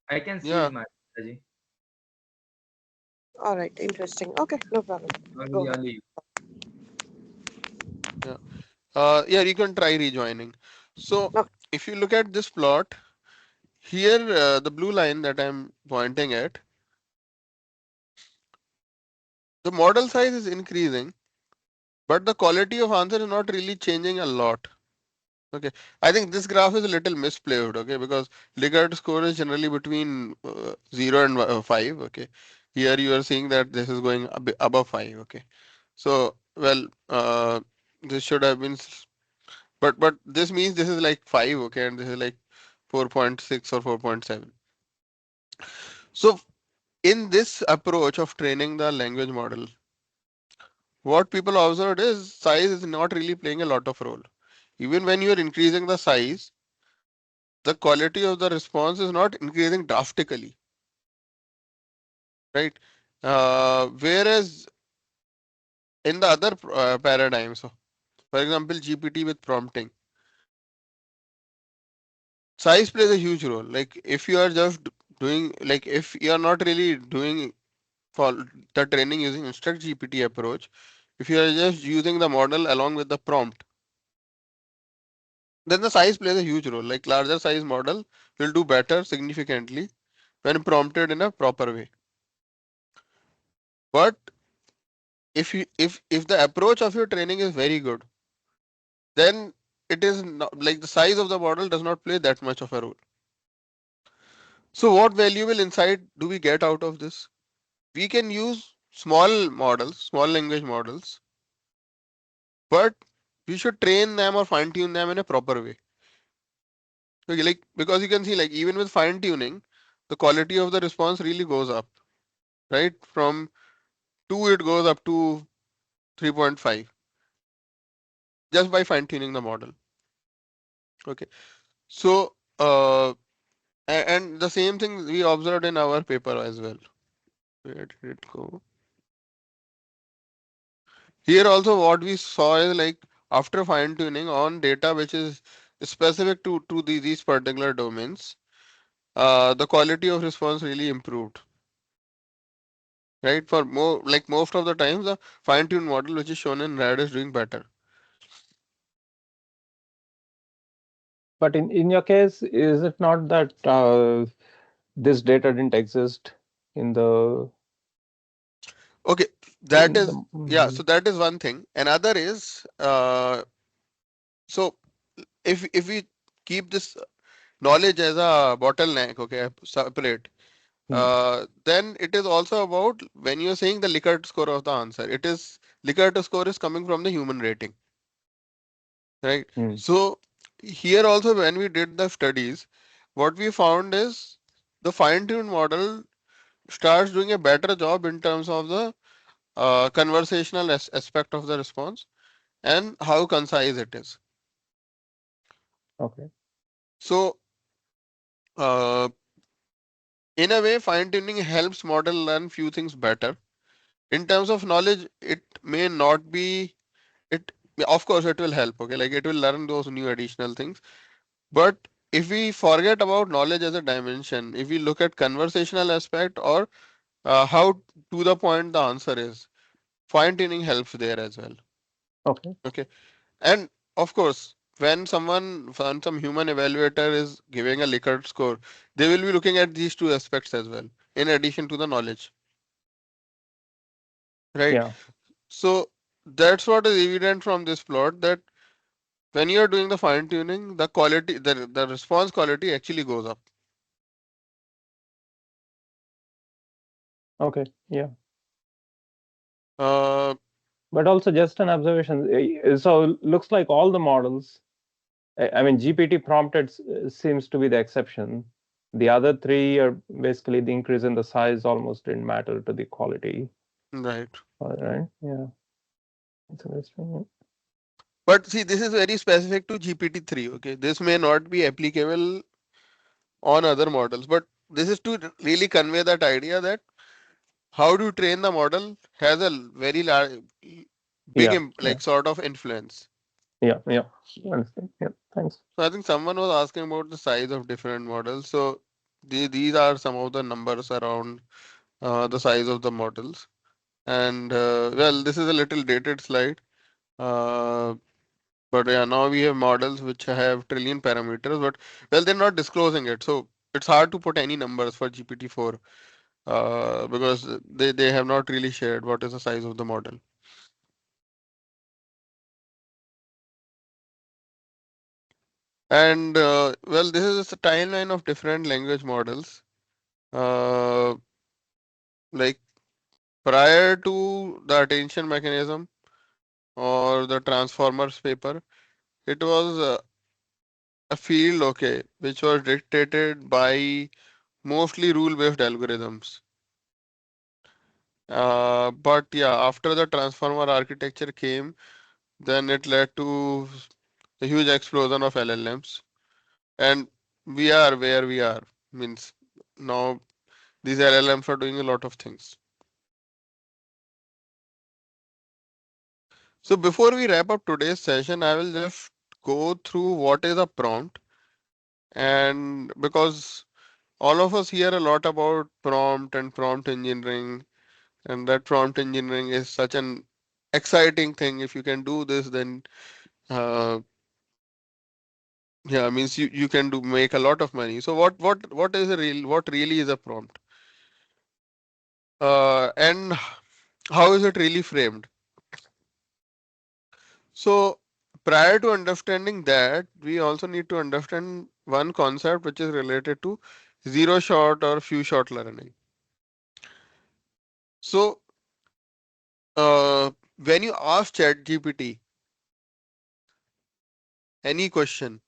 I can see yeah, Mataji. All right, interesting. Okay, no problem. Go ahead. Only yeah, yeah, you can try rejoining. So Okay. if you look at this plot, here the blue line that I'm pointing at, the model size is increasing, but the quality of answer is not really changing a lot. Okay, I think this graph is a little misplayed. Okay, because Likert score is generally between 0 and 5. Okay, here you are seeing that this is going a bit above 5. Okay, so well, this should have been, but this means this is like 5. Okay, and this is like 4.6 or 4.7. So in this approach of training the language model, what people observed is size is not really playing a lot of role. Even when you're increasing the size, the quality of the response is not increasing drastically, right? Whereas in the other paradigms, so for example, GPT with prompting, size plays a huge role. Like if you are just doing, like if you are not really doing for the training using instruct GPT approach, if you are just using the model along with the prompt, then the size plays a huge role. Like larger size model will do better significantly when prompted in a proper way. But if the approach of your training is very good, then it is not, like the size of the model does not play that much of a role. So what valuable insight do we get out of this? We can use small models, small language models, but we should train them or fine tune them in a proper way. Okay, like because you can see like even with fine tuning, the quality of the response really goes up, right? From 2 it goes up to 3.5 just by fine tuning the model. Okay, so and the same thing we observed in our paper as well. Where did it go? Here also what we saw is like after fine tuning on data which is specific to these particular domains, the quality of response really improved. Right, for more like most of the times the fine-tuned model which is shown in red is doing better. But in your case, is it not that this data didn't exist in the Okay, that in is the yeah. So that is one thing. Another is so if we keep this knowledge as a bottleneck, okay, separate, then it is also about when you're saying the Likert score of the answer. It is Likert score is coming from the human rating, right? So here also when we did the studies, what we found is the fine-tuned model starts doing a better job in terms of the conversational aspect of the response and how concise it is. Okay. So in a way, fine-tuning helps model learn few things better. In terms of knowledge, it may not be it. Of course, it will help. Okay, like it will learn those new additional things. But if we forget about knowledge as a dimension, if we look at conversational aspect or how to the point the answer is, fine-tuning helps there as well. Okay. Okay. And of course, when some human evaluator is giving a Likert score, they will be looking at these two aspects as well, in addition to the knowledge, right? Yeah. So that's what is evident from this plot that when you are doing the fine tuning, the quality, the response quality actually goes up. Okay. Yeah. Uh, But also just an observation. So looks like all the models, I mean, GPT prompted seems to be the exception. The other three are basically the increase in the size almost didn't matter to the quality. right. Right. Yeah. That's interesting. But see, this is very specific to GPT-3. Okay, this may not be applicable on other models, but this is to really convey that idea that how do you train the model has a very large, big, Yeah. Yeah. like sort of influence. Yeah. Yeah. Understand. Yeah. Thanks. So I think someone was asking about the size of different models. So these are some of the numbers around the size of the models. And well, this is a little dated slide. Uh, but yeah, now we have models which have trillion parameters, but well, they're not disclosing it. So it's hard to put any numbers for GPT-4 because they have not really shared what is the size of the model. And well, this is a timeline of different language models. Uh, like prior to the attention mechanism or the transformers paper, it was a field, okay, which was dictated by mostly rule-based algorithms. But yeah, after the transformer architecture came, then it led to a huge explosion of LLMs, and we are where we are. Means now these LLMs are doing a lot of things. So before we wrap up today's session, I will just go through what is a prompt, and because all of us hear a lot about prompt and prompt engineering, and that prompt engineering is such an exciting thing. If you can do this, then uh, yeah, means you can do make a lot of money. So what is a real what really is a prompt? And how is it really framed? So prior to understanding that, we also need to understand one concept which is related to zero shot or few shot learning. So when you ask ChatGPT any question,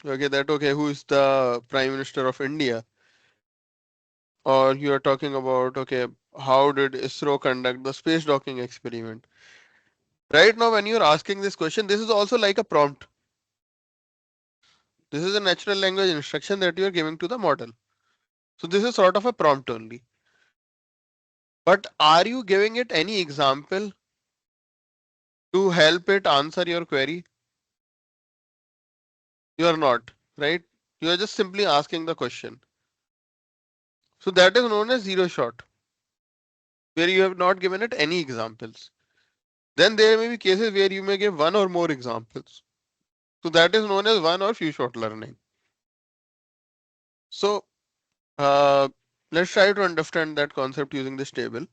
okay, that okay, who is the Prime Minister of India? Or you are talking about okay, how did ISRO conduct the space docking experiment? Right now, when you're asking this question, this is also like a prompt. This is a natural language instruction that you are giving to the model. So this is sort of a prompt only. But are you giving it any example to help it answer your query? You are not, right? You are just simply asking the question. So that is known as zero shot, where you have not given it any examples. Then there may be cases where you may give one or more examples. So that is known as one or few shot learning. So uh, let's try to understand that concept using this table.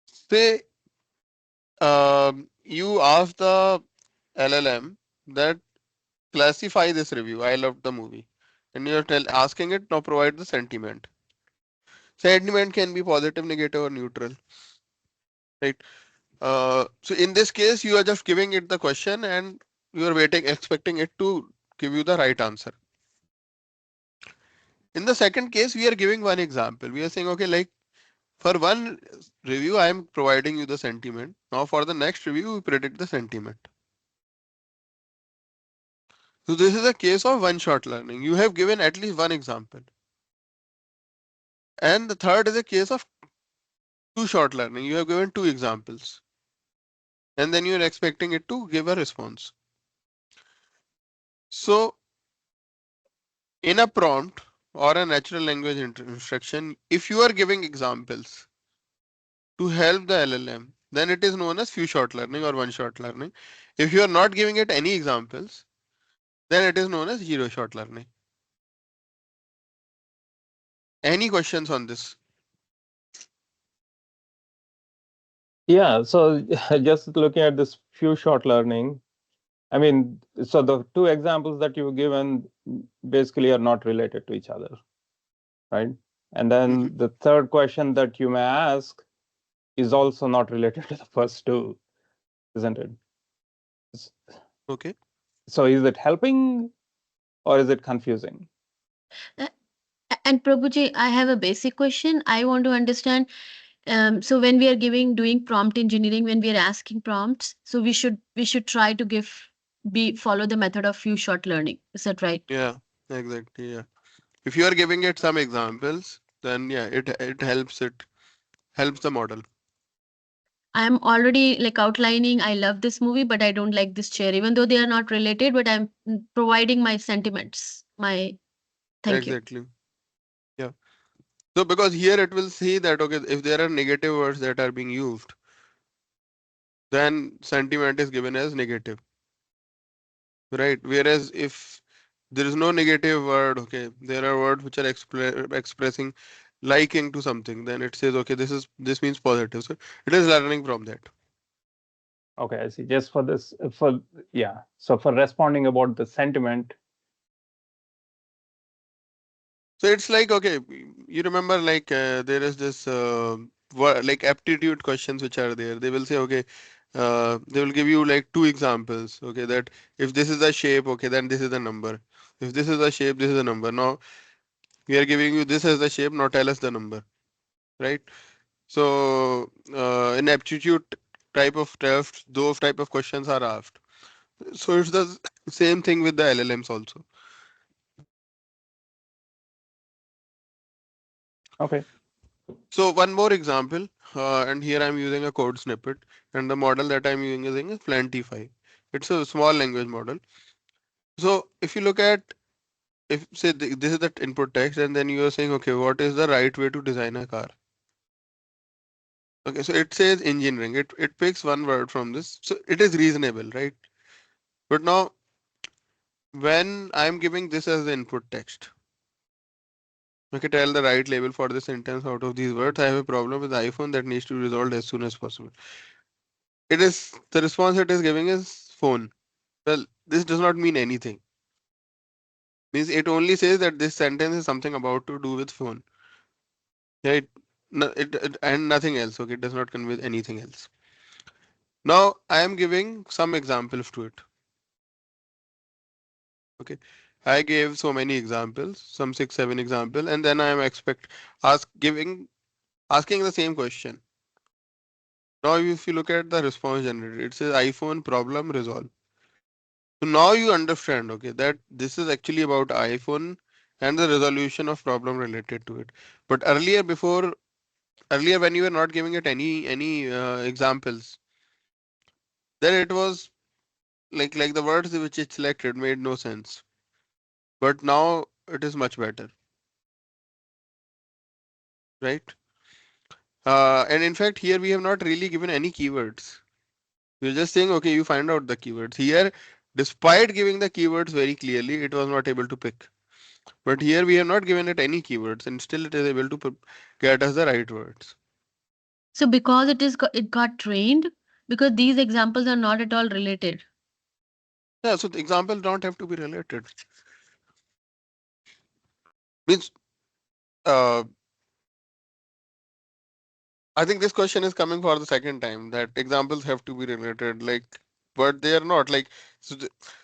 Say you ask the LLM that classify this review. I loved the movie, and you're asking it now provide the sentiment. Sentiment can be positive, negative, or neutral, right? So in this case, you are just giving it the question, and you are waiting, expecting it to give you the right answer. In the second case, we are giving one example. We are saying, okay, like for one review, I am providing you the sentiment. Now for the next review, we predict the sentiment. So this is a case of one shot learning. You have given at least one example. And the third is a case of two shot learning. You have given two examples. And then you're expecting it to give a response. So in a prompt or a natural language instruction, if you are giving examples to help the LLM, then it is known as few shot learning or one shot learning. If you are not giving it any examples, then it is known as zero shot learning. Any questions on this? Yeah, so just looking at this few shot learning, I mean, so the two examples that you've given basically are not related to each other, right? And then the third question that you may ask is also not related to the first two, isn't it? Okay. So is it helping or is it confusing? And Prabhuji, I have a basic question. I want to understand. So when we are doing prompt engineering, when we are asking prompts, so we should try to follow the method of few shot learning. Is that right? Yeah, exactly. Yeah. If you are giving it some examples, then yeah, it helps the model. I'm already like outlining. I love this movie, but I don't like this chair, even though they are not related. But I'm providing my sentiments. Thank you. Exactly. Yeah. So because here it will see that okay, if there are negative words that are being used, then sentiment is given as negative, right? Whereas if there is no negative word, okay, there are words which are expressing liking to something, then it says okay, this means positive. So it is learning from that. Okay, I see. Just for this, yeah. So for responding about the sentiment. So it's like okay, you remember like there is this like aptitude questions which are there. They will say okay, they will give you like two examples. Okay, that if this is a shape, okay, then this is the number. If this is a shape, this is a number. Now we are giving you this as the shape. Now tell us the number, right? So in aptitude type of test, those type of questions are asked. So it's the same thing with the LLMs also. Okay. So one more example, and here I'm using a code snippet, and the model that I'm using is Plentify. It's a small language model. So if you look at, if say this is the input text, and then you are saying, okay, what is the right way to design a car? Okay, so it says engineering. It picks one word from this, so it is reasonable, right? But now when I'm giving this as the input text, okay, tell the right label for the sentence out of these words. I have a problem with iPhone that needs to be resolved as soon as possible. It is the response it is giving is phone. Well, this does not mean anything. Means it only says that this sentence is something about to do with phone. Right? No, and nothing else. Okay, it does not convey anything else. Now I am giving some examples to it. Okay, I gave so many examples, some 6, 7 examples, and then I am asking the same question. Now if you look at the response generated, it says iPhone problem resolved. So now you understand, okay, that this is actually about iPhone and the resolution of problem related to it. But earlier when you were not giving it any examples, then it was like the words which it selected made no sense. But now it is much better, right? And in fact, here we have not really given any keywords. We're just saying, okay, you find out the keywords. Here, despite giving the keywords very clearly, it was not able to pick. But here we have not given it any keywords, and still it is able to get us the right words. So because it got trained, because these examples are not at all related. Yeah, so the examples don't have to be related. Means, uh, I think this question is coming for the second time that examples have to be related, like, but they are not. Like,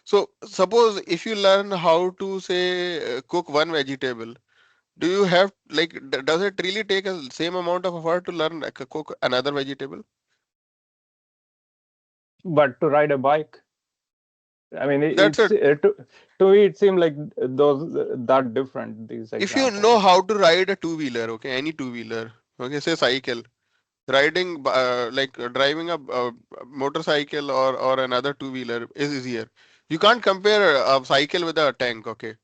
so suppose if you learn how to say cook one vegetable, do you have like does it really take a same amount of effort to learn like, cook another vegetable? But to ride a bike, I mean, That's it's it. to me it seemed like those that different, these If you know examples. how to ride a two-wheeler, okay, any two-wheeler, okay, say cycle, riding like driving a motorcycle or another two-wheeler is easier. You can't compare a cycle with a tank, okay,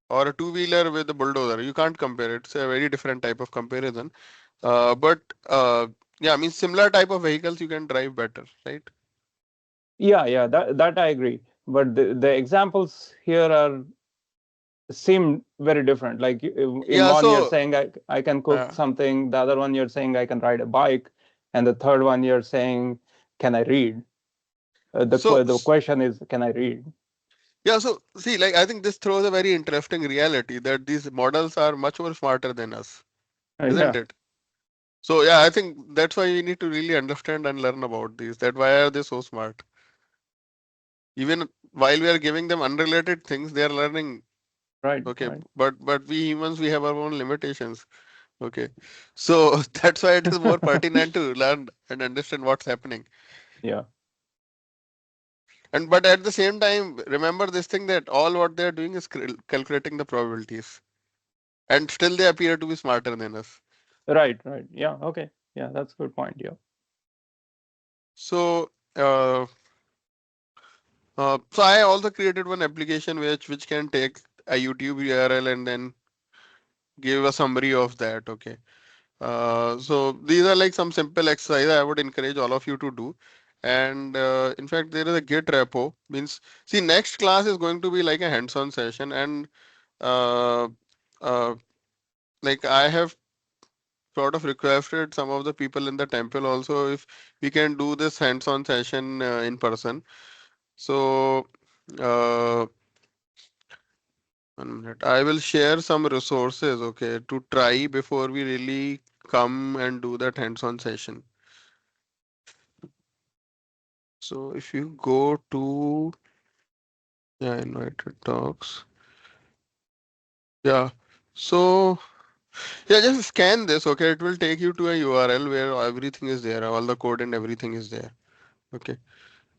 or a two-wheeler with a bulldozer. You can't compare. It's a very different type of comparison. But yeah, I mean similar type of vehicles you can drive better, right? Yeah, that I agree. But the examples here are seem very different. Like in Yeah, one you're so saying I can cook uh, something, the other one you're saying I can ride a bike, and the third one you're saying can I read? so The question is can I read? yeah, so see, like I think this throws a very interesting reality that these models are much more smarter than us, isn't Yeah, it? So yeah, I think that's why we need to really understand and learn about these. That why are they so smart? Even while we are giving them unrelated things, they are learning. right, Okay, right. but we humans we have our own limitations. Okay, so that's why it is more pertinent to learn and understand what's happening. Yeah, And but at the same time, remember this thing that all what they are doing is calculating the probabilities, and still they appear to be smarter than us. right. Yeah, okay. Yeah, that's a good point. Yeah. So so I also created one application which can take a YouTube URL and then give a summary of that. Okay. So these are like some simple exercise I would encourage all of you to do. And in fact, there is a Git repo. Means, see, next class is going to be like a hands-on session, and uh, uh, like I have sort of requested some of the people in the temple also if we can do this hands-on session in person. So. Uh, 1 minute. I will share some resources, okay, to try before we really come and do that hands-on session. So if you go to, yeah, invited talks. Yeah. So Yeah, just scan this, okay? It will take you to a URL where everything is there, all the code and everything is there. Okay.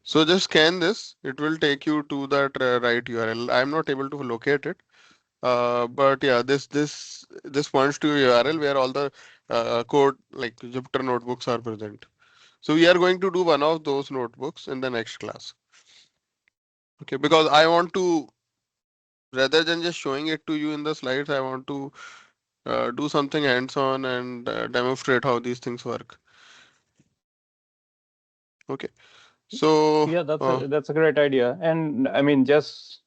So just scan this. It will take you to that right URL. I'm not able to locate it. But yeah, this points to a URL where all the code like Jupyter notebooks are present. So we are going to do one of those notebooks in the next class. Okay, because I want to, rather than just showing it to you in the slides, I want to do something hands-on and demonstrate how these things work. Okay, so Yeah, that's a great idea. And I mean, just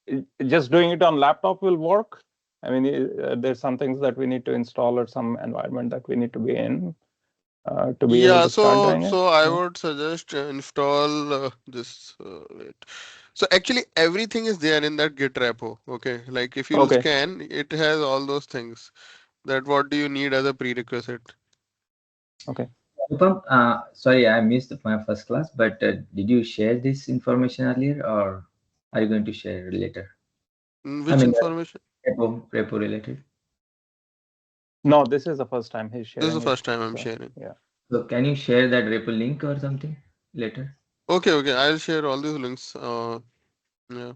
doing it on laptop will work. I mean, there's some things that we need to install or some environment that we need to be in to be able yeah, to start doing it. so I Yeah. would suggest install this. Wait. So actually, everything is there in that Git repo. Okay, like if you Okay. scan, it has all those things. That what do you need as a prerequisite? Okay. Anupam, sorry, I missed my first class, but did you share this information earlier, or are you going to share later? I Which mean, information? repo related. No, this is the first time he's This is the sharing it. first time I'm So, sharing. yeah. So can you share that repo link or something later? Okay, okay, I'll share all these links. Yeah. Yeah.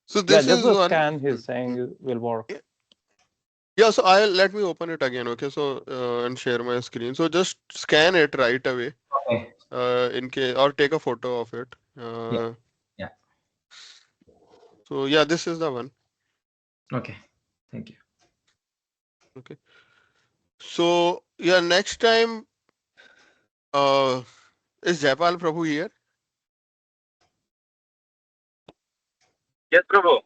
So Yeah, this just is the one. scan he's saying will work. Yeah, so I'll let me open it again. Okay, so and share my screen. So just scan it right away. Okay. In case or take a photo of it. Yeah. Yeah. So yeah, this is the one. Okay. Thank you. Okay. So yeah, next time is Jaipal Prabhu here? Yes, Prabhu.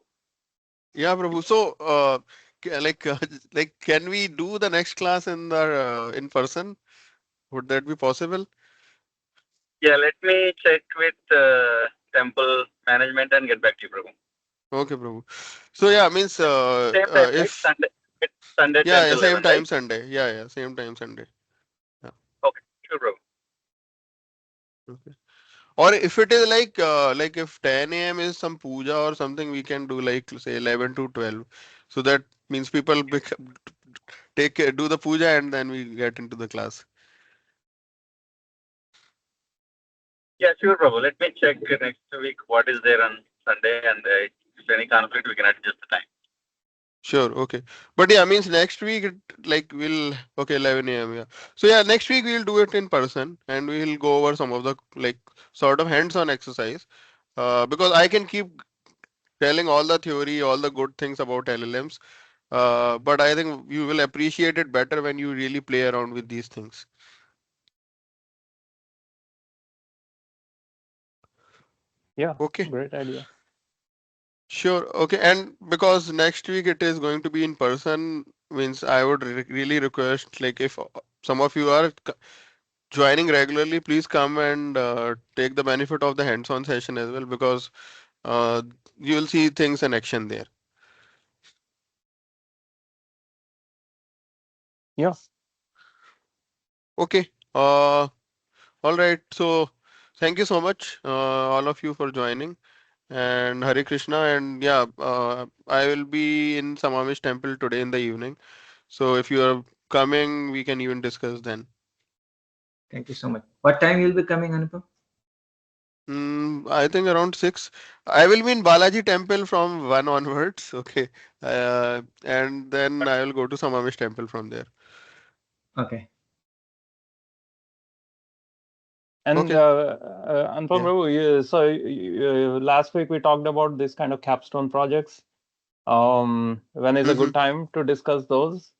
Yeah, Prabhu. So like can we do the next class in the in person? Would that be possible? Yeah, let me check with temple management and get back to you, Prabhu. Okay, Prabhu. So yeah, means Same time, right? if Sunday. It's Sunday 10 yeah, to yeah, same 11, right? time Sunday. Yeah, yeah, same time Sunday. Yeah. Okay, sure, Prabhu. Okay. Or if it is like if 10 a.m. is some puja or something, we can do like say 11 to 12. So that means people do the puja and then we get into the class. Yeah, sure, Prabhu. Let me check next week what is there on Sunday, and if any conflict, we can adjust the time. Sure, okay. But yeah, means next week like we'll okay 11 a.m. Yeah. So yeah, next week we'll do it in person and we'll go over some of the like sort of hands-on exercise. Because I can keep telling all the theory, all the good things about LLMs. But I think you will appreciate it better when you really play around with these things. Yeah. Okay. Great idea. Sure. Okay. And because next week it is going to be in person, means I would really request like if some of you are joining regularly, please come and take the benefit of the hands-on session as well because uh, you will see things in action there. Yeah. Okay. All right. So thank you so much, all of you for joining. And Hare Krishna. And yeah, I will be in Samamish temple today in the evening. So if you are coming, we can even discuss then. Thank you so much. What time you'll be coming, Anupam? I think around 6. I will be in Balaji temple from 1 onwards. Okay. And then I will go to Samamish temple from there. Okay. And Okay. Anupam Prabhu, so last week we talked about this kind of capstone projects. When is a good time to discuss those?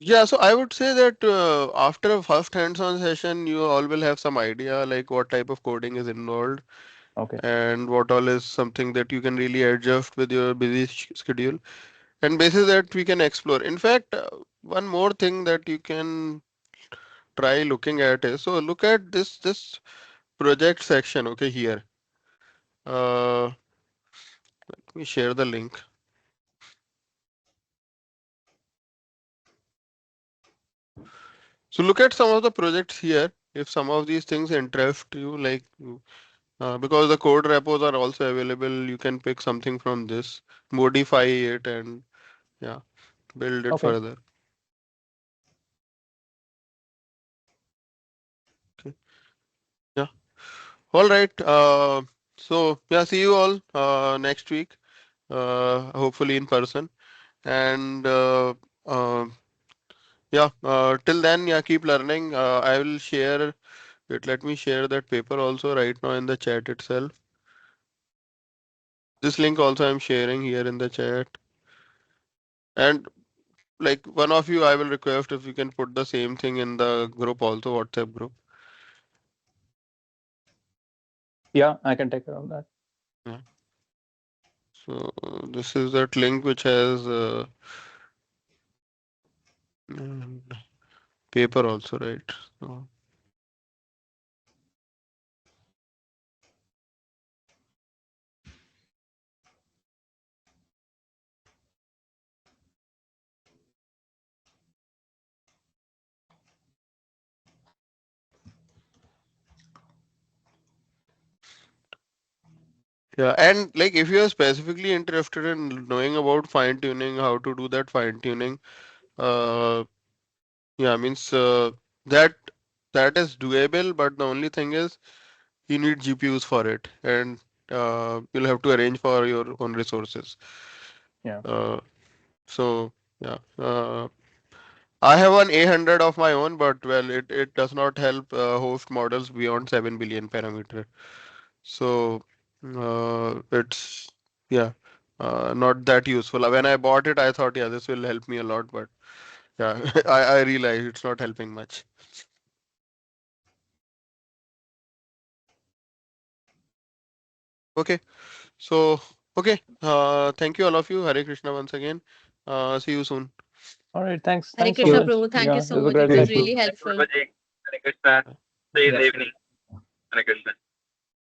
Yeah, so I would say that after a first hands-on session, you all will have some idea like what type of coding is involved Okay. and what all is something that you can really adjust with your busy schedule. And basis that we can explore. In fact, one more thing that you can try looking at is so look at this project section. Okay, here. Let me share the link. So look at some of the projects here. If some of these things interest you, like because the code repos are also available, you can pick something from this, modify it, and yeah, build it Okay. further. Okay. Yeah. All right. So yeah, see you all next week. Hopefully in person. And yeah, till then, yeah, keep learning. I will share it. Let me share that paper also right now in the chat itself. This link also I'm sharing here in the chat. And like one of you, I will request if you can put the same thing in the group also, WhatsApp group. Yeah, I can take care of that. Yeah. So this is that link which has and paper also, right? So, yeah, and like if you are specifically interested in knowing about fine tuning, how to do that fine tuning, uh, yeah, means that that is doable, but the only thing is you need GPUs for it, and you'll have to arrange for your own resources. Yeah. So yeah, I have an 800 of my own, but well, it does not help host models beyond 7 billion parameter. So it's yeah, not that useful. When I bought it, I thought, yeah, this will help me a lot, but yeah, I realized it's not helping much. Okay, so okay, thank you all of you. Hare Krishna once again. See you soon. All right. Thanks. Hare Thanks so Krishna, much. Prabhu. Thank you Yeah, it so was a much. It great was Thank session. you. really Thank you, helpful. Prabhuji. Hare Krishna. See you in the Yeah. evening. Hare Krishna.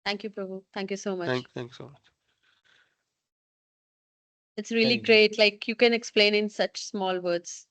Thank you, Prabhu. Thank you so much. Thanks so much. It's really Very good. great. Like you can explain in such small words.